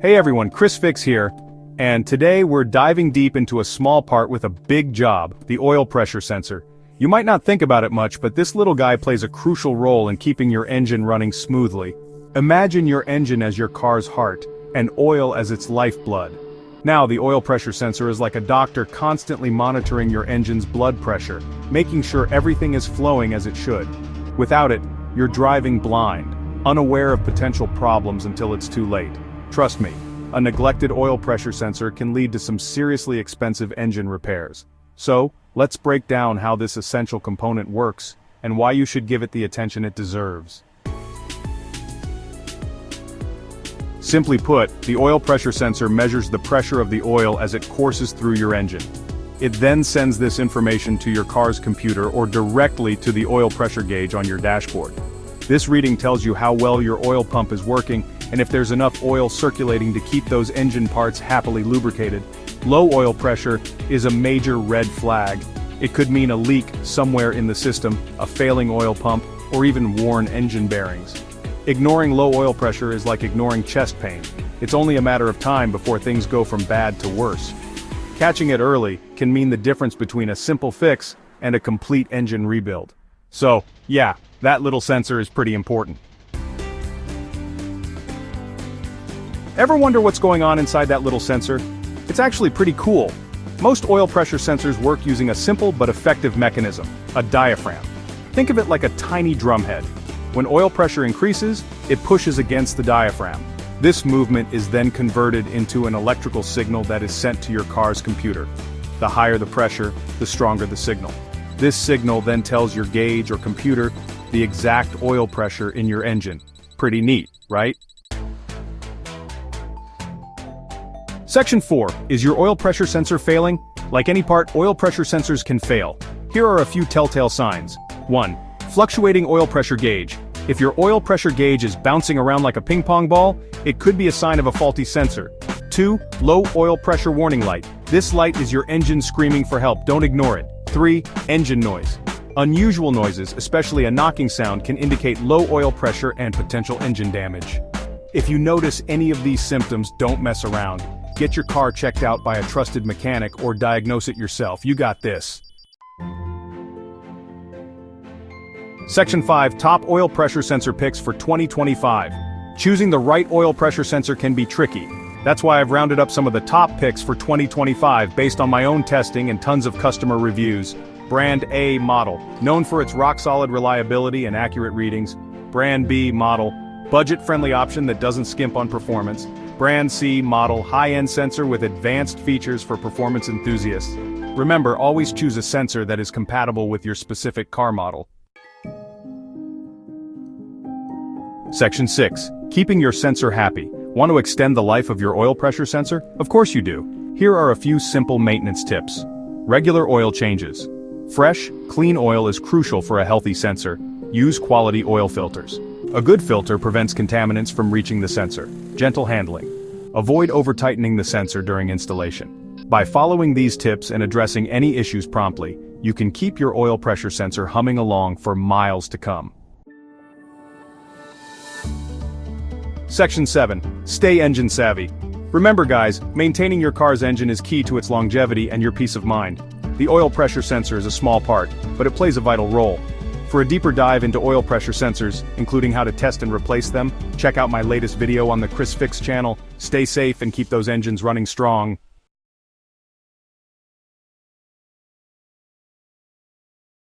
Hey everyone, Chris Fix here, and today we're diving deep into a small part with a big job, the oil pressure sensor. You might not think about it much, but this little guy plays a crucial role in keeping your engine running smoothly. Imagine your engine as your car's heart, and oil as its lifeblood. Now the oil pressure sensor is like a doctor constantly monitoring your engine's blood pressure, making sure everything is flowing as it should. Without it, you're driving blind, unaware of potential problems until it's too late. Trust me, a neglected oil pressure sensor can lead to some seriously expensive engine repairs. So, let's break down how this essential component works, and why you should give it the attention it deserves. Simply put, the oil pressure sensor measures the pressure of the oil as it courses through your engine. It then sends this information to your car's computer or directly to the oil pressure gauge on your dashboard. This reading tells you how well your oil pump is working, and if there's enough oil circulating to keep those engine parts happily lubricated. Low oil pressure is a major red flag. It could mean a leak somewhere in the system, a failing oil pump, or even worn engine bearings. Ignoring low oil pressure is like ignoring chest pain. It's only a matter of time before things go from bad to worse. Catching it early can mean the difference between a simple fix and a complete engine rebuild. So, yeah, that little sensor is pretty important. Ever wonder what's going on inside that little sensor? It's actually pretty cool. Most oil pressure sensors work using a simple but effective mechanism, a diaphragm. Think of it like a tiny drumhead. When oil pressure increases, it pushes against the diaphragm. This movement is then converted into an electrical signal that is sent to your car's computer. The higher the pressure, the stronger the signal. This signal then tells your gauge or computer the exact oil pressure in your engine. Pretty neat, right? Section 4, is your oil pressure sensor failing? Like any part, oil pressure sensors can fail. Here are a few telltale signs. 1. Fluctuating oil pressure gauge. If your oil pressure gauge is bouncing around like a ping pong ball, it could be a sign of a faulty sensor. 2. Low oil pressure warning light. This light is your engine screaming for help, don't ignore it. 3. Engine noise. Unusual noises, especially a knocking sound, can indicate low oil pressure and potential engine damage. If you notice any of these symptoms, don't mess around. Get your car checked out by a trusted mechanic or diagnose it yourself. You got this. Section 5, Top Oil Pressure Sensor Picks for 2025. Choosing the right oil pressure sensor can be tricky. That's why I've rounded up some of the top picks for 2025 based on my own testing and tons of customer reviews. Brand A model, known for its rock-solid reliability and accurate readings. Brand B model, budget-friendly option that doesn't skimp on performance. Brand C model, high-end sensor with advanced features for performance enthusiasts. Remember, always choose a sensor that is compatible with your specific car model. Section 6. Keeping your sensor happy. Want to extend the life of your oil pressure sensor? Of course you do. Here are a few simple maintenance tips. Regular oil changes. Fresh, clean oil is crucial for a healthy sensor. Use quality oil filters. A good filter prevents contaminants from reaching the sensor. Gentle handling. Avoid over-tightening the sensor during installation. By following these tips and addressing any issues promptly, you can keep your oil pressure sensor humming along for miles to come. Section 7. Stay engine savvy. Remember guys, maintaining your car's engine is key to its longevity and your peace of mind. The oil pressure sensor is a small part, but it plays a vital role. For a deeper dive into oil pressure sensors, including how to test and replace them, check out my latest video on the Chris Fix channel. Stay safe and keep those engines running strong.